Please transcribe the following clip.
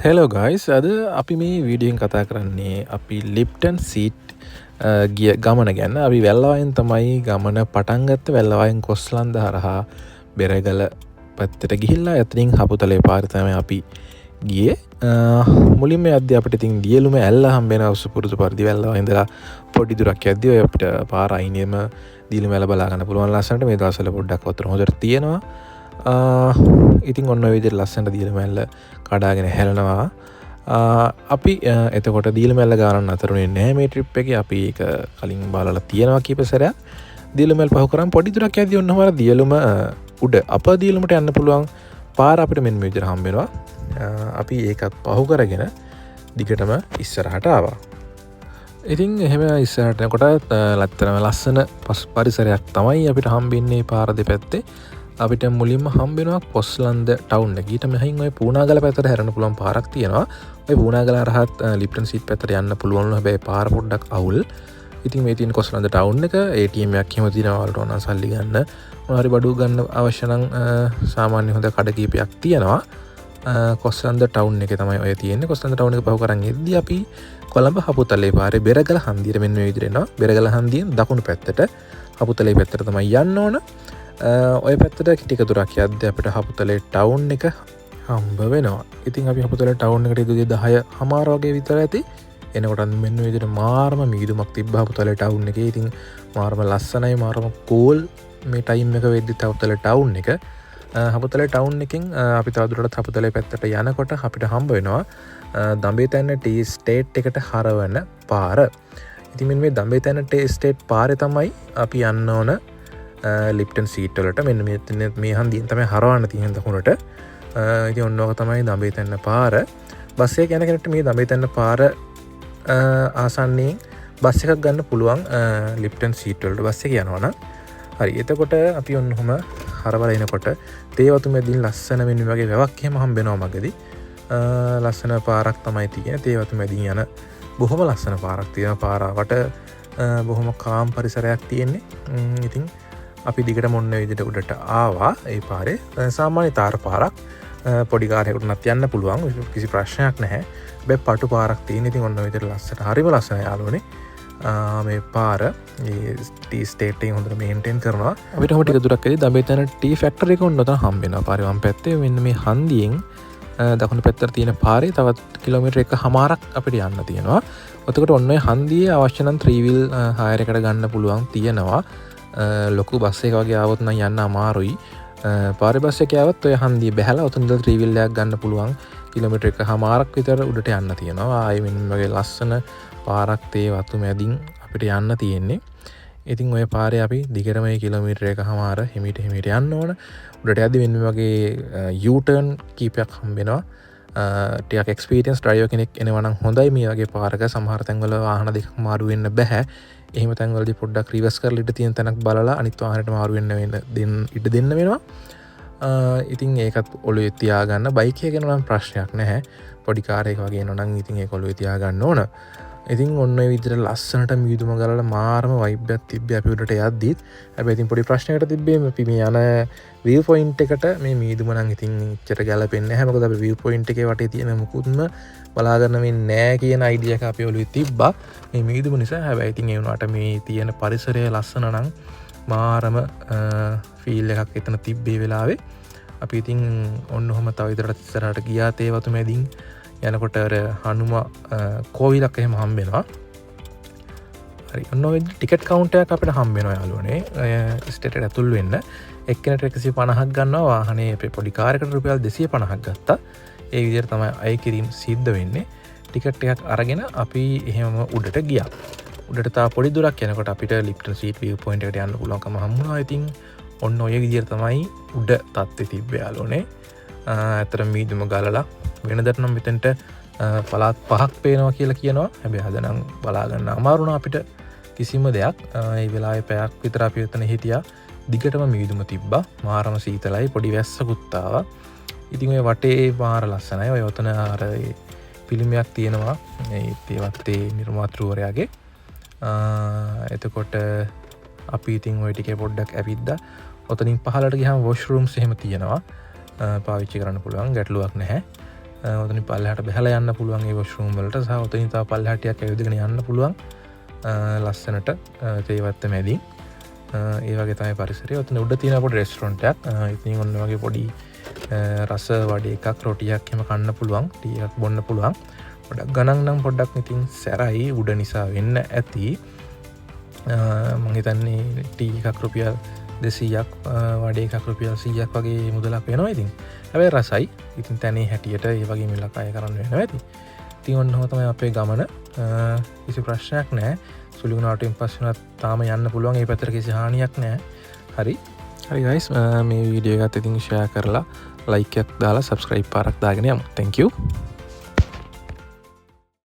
Hello guys අද අපි මේ වීඩියෙන් කතා කරන්නේ අපි ලිප්ටන් සීට් ගිය ගමන ගැන්න අපි වැල්ලවායෙන් තමයි ගමන පටන්ගත්ත වැල්ලවායෙන් කොස්ලන්ද හරහා බෙරගල පැත්තට ගිහිල්ලා ඇතනින් හපුතලේ පාරිතම අපි ගිය මුලින්ම අද අපට ඉතින් දියලුම ඇල්ල හම්බෙන අවස පුරුදු පරිදි වැල්ලවා ඉඳලා පොඩි දුරක් ඇද්දිව අපට පාරයිනයම දීලි මැල බලාගන්න පුළුවන් ලස්සට මේ දවසල පොඩ්ඩක් වතර හොදර තියෙනවා ඉතින් ඔන්න විදිහට ලස්සනට දීල මැල්ල කඩාගෙන හැලනවා අපි එතකොට දීල මැල්ල ගානන්න අතරුණේ නෑ මේ ට්‍රිප් එක අපි ඒක කලින් බලලා තියෙනවා කීප සැරයක් දීල මැල් පහු කරන් පොඩි දුරක් යද්දී ඔන්නම දීලුම උඩ අප දීලුමට යන්න පුළුවන් පාර අපිට මෙන්න මේ විදිහට හම්බ වෙනවා අපි ඒකත් පහු කරගෙන දිගටම ඉස්සරහට ආවා ඉතින් එහෙම ඉස්සරහට යනකොට ලැත්තරම ලස්සන පරිසරයක් තමයි අපිට හම්බෙන්නේ පාර දෙපැත්තේ අපිට මුලින්ම හම්බෙනවා කොස්ලන්ද ටවුන් එකීට මෙහින් ඔය පූනාගල පැත්තට හැරෙන්න පුළුවන් පාරක් තියෙනවා ඔය පූනාගල හරහත් ලිප්ටන් සීට් පැත්තට යන්න පුළුවන් හැබැයි පාර පොඩ්ඩක් අවුල් ඉතින් මේ තියෙන කොස්ලන්ද ටවුන් එක ATM එකක් එහෙම තියෙනවා වලට ඕන සල්ලි ගන්න මොනවාරි බඩු ගන්න අවශ්‍ය නම් සාමාන්‍ය හොඳ කඩ කීපයක් තියෙනවා කොස්ලන්ද ටවුන් එකේ තමයි ඔය තියෙන්නේ කොස්ලන්ද ටවුන් එක පහු කරන් එද්දී අපි කොළඹ හපුතලේ පාරේ බෙරගල හන්දියට මෙන්න මේ විදිහට එනවා බෙරගල හන්දියෙන් දකුණු පැත්තට හපුතලේ පැත්තට තමයි යන්න ඕන ඔය පැත්තට ටික දුරක් යද්දී අපිට හපුතලේ ටවුන් එක හම්බ වෙනවා. ඉතින් අපි හපුතලේ ටවුන් එකට ඉදිරිය 10:00 වගේ විතර ඇති. එනකොට මෙන්න විදිහට මාරම මීදුමක් තිබ්බ හපුතලේ ටවුන් එකේ. ඉතින් මාරම ලස්සනයි මාරම කූල් මේ ටයිම් එක වෙද්දි හපුතලේ ටවුන් එක. හපුතලේ ටවුන් එකෙන් අපි තවදුරටත් හපුතලේ පැත්තට යනකොට අපිට හම්බ වෙනවා දඹේතැන්න ටී ස්ටේට් එකට හරවන පාර. ඉතින් මේ දඹේතැන්න ටී ස්ටේට් පාරේ තමයි අපි යන්න ඕන ලිප්ටන් සීට් වලට මෙන්න මේ හන්දියෙන් තමයි හරවන්න තියෙන දකුණට ඉතින් ඔන්න ඔක තමයි දඹේතැන්න පාර බස් එක යන කෙනෙක්ට මේ දඹේතැන්න පාර ආසන්නයෙන් බස් එකක් ගන්න පුළුවන් ලිප්ටන් සීට් වලට බස් එක යනවා නම් හරි එතකොට අපි ඔන්න ඔහම හරවලා එනකොට තේවතු මැදින් ලස්සන මෙන්න වගේ වැවක් එහෙම හම්බ වෙනවා මගදී ලස්සන පාරක් තමයි තියෙන්නේ තේවතු මැදින් යන බොහොම ලස්සන පාරක් තියෙනවා පාරවට බොහොම කාම් පරිසරයක් තියෙන්නේ ඉතින් අපි දිගට මොන්න විදිහට උඩට ආවා ඒ පාරේ සාමාන්‍ය තාර පාරක් පොඩි කාරයකටවත් යන්න පුළුවන් කිසි ප්‍රශ්නයක් නැහැ බෑ පටු පාරක් තියෙන ඉතින් ඔන්න විදිහට ලස්සට හරිම ලස්සනයි යාළුවනේ මේ පාර මේ ටී ස්ටේට් එකේ හොඳට මේන්ටේන් කරනවා අපිට හොම ටික දුරක් ඇදී දඹේතන ටී ෆැක්ටරි එක ඔන්න තන හම්බ වෙනවා පාරේ වම් පැත්තේ මෙන්න මේ හන්දියෙන් දකුණු පැත්තට තියෙන පාරේ තවත් කිලෝමීටර් 1.5ක් අපිට යන්න තියෙනවා එතකොට ඔන්න ඔය හන්දියේ අවශ්‍ය නම් 3 wheel හයර් එකකට ගන්න පුළුවන් තියෙනවා ලොකු බස් එක වගේ ආවොත් නම් යන්න අමාරුයි පාරේ බස් එකේ ආවොත් ඔය හන්දිය බැහැලා උතන ඉඳලා 3 wheel එකක් ගන්න පුළුවන් කිලෝමීටර් 1.5ක් විතර උඩට යන්න තියෙනවා ආයේ මෙන්න වගේ ලස්සන පාරක් තේ වතු මැදින් අපිට යන්න තියෙන්නේ ඉතින් ඔය පාරේ අපි දිගටම මේ කිලෝමීටර් 1.5 හිමීට යන්න ඕන උඩට යද්දි මෙන්න වගේ U-turn කීපයක් හම්බ වෙනවා ටිකක් එක්ස්පීරියන්ස් ඩ්‍රයිවර් කෙනෙක් එනවා නම් හොඳයි මේ වගේ පාරක සමහර තැන්වල වාහන දෙකක් මාරු වෙන්න බෑ එහෙම තැන්වලදී පොඩ්ඩක් රිවර්ස් කරලා ඉඳ තියෙන තැනක් බලලා අනිත් වාහනයට මාරු වෙන්න ඉඩ දෙන්න වෙනවා. ඉතින් ඒකත් ඔළුවේ තියාගන්න බයික් එක ගැන නම් ප්‍රශ්නයක් නැහැ. පොඩි කාර් එකක් වගේ එනවා නම් ඉතින් ඒක ඔළුවේ තියාගන්න ඕන. ඉතින් ඔන්න ඔය විදිහට ලස්සනට මීදුම ගලලා මාරම වයිබ් එකක් තිබ්බේ අපි උඩට යද්දිත්. හැබැයි ඉතින් පොඩි ප්‍රශ්නයකට තිබ්බේ අපි මේ යන view point එකට මේ මීදුම නම් ඉතින් ඉච්චර ගැලපෙන්නේ නැහැ. මොකද අපි view point එකේ වටේ තියෙන මුකුත්ම බලාගන්න වෙන්නේ නැහැ කියන අයිඩියා එක අපි ඔළුවේ තිබ්බා. මේ මීදුම නිසා හැබැයි ඉතින් ඒ වුණාට මේ තියෙන පරිසරය ලස්සන නම් මාරම ෆීල් එකක් එතන තිබ්බේ වෙලාවේ. අපි ඉතින් ඔන්න ඔහම තව විතරට ඉස්සරහට ගියා තේවතු මැදින් යනකොට අර හනුම කෝවිලක් එහෙම හම්බ වෙනවා. හරි ඔන්න ඔය ටිකට් කවුන්ටර් එකක් අපිට හම්බ වෙනවා යාළුවනේ. ස්ටේට් එකට ඇතුල් වෙන්න එක්කෙනෙක්ට 150ක් ගන්නවා වාහනේ අපේ පොඩි කාර් එකකට රුපියල් 250ක් ගත්තා. ඒ විදිහට තමයි අය කිරීම සිද්ධ වෙන්නේ. ටිකට් එකක් අරගෙන අපි එහෙම උඩට ගියා. උඩට තා පොඩි දුරක් යනකොට අපිට ලිප්ටන් සීට් view point එකට යන්න පුළුවන්කම හම්බුණා. ඉතින් ඔන්න ඔය විදිහට තමයි උඩ තත්ත්වය තිබ්බේ යාළුවනේ. ඇත්තට මීදුම ගලලා වෙනදට නම් මෙතෙන්ට පළාත් 5ක් පේනවා කියලා කියනවා. හැබැයි අද නම් බලා ගන්න අමාරු වුණා අපිට කිසිම දෙයක්. ඒ වෙලාවේ පැයක් විතර අපි එතන හිටියා. දිගටම මීදුම තිබ්බා. මාරම සීතලයි පොඩි වැස්සකුත් ආවා. ඉතින් ඔය වටේ මාර ලස්සනයි. ඔය ඔතන අර පිළිමයක් තියෙනවා. ඒ තේවත්තේ නිර්මාතෘවරයාගේ. එතකොට අපි ඉතින් ඔය ටිකේ පොඩ්ඩක් ඇවිද්දා. ඔතනින් පහලට ගියාම වොෂ් රූම්ස් එහෙම තියෙනවා. පාවිච්චි කරන්න පුළුවන් ගැටලුවක් නැහැ. ඔතනි පල්ලහට බැහලා යන්න පුළුවන් ඒ වොෂ්රූම් වලට සහ ඔතනින් තව පල්ලහටියක් ඇවිදගෙන යන්න පුළුවන් ලස්සනට තේවත්ත මැදින් ඒ වගේ තමයි පරිසරය. ඔතන උඩ තියෙන පොඩි රෙස්ටොරන්ට් එකක්. ඉතින් ඔන්න වගේ පොඩි රස වඩේ එකක් රොටියක් එහෙම කන්න පුළුවන්. ටී එකක් බොන්න පුළුවන්. පොඩක් ගණන් නම් පොඩ්ඩක් ඉතින් සැරයි උඩ නිසා වෙන්න ඇති. මම හිතන්නේ ටී එකක් රුපියල් 200ක් වඩේ එකක් රුපියල් 100ක් වගේ මුදලක් වෙනවා. ඉතින් හැබැයි රසයි. ඉතින් තැනේ හැටියට ඒ වගේ මිලක් අය කරන්න වෙනවා ඇති. ඉතින් ඔන්න ඔහොම තමයි අපේ ගමන. කිසි ප්‍රශ්නයක් නැහැ. සුළු වුණාටින් පස්සෙවත් තාම යන්න පුළුවන්. ඒ පැත්තට කිසි හානියක් නැහැ. හරි guys, මේ වීඩියෝ එකත් ඉතින් ෂෙයා කරලා ලයික් එකක් දාලා subscribe පාරක් දාගෙන යමු. Thank you.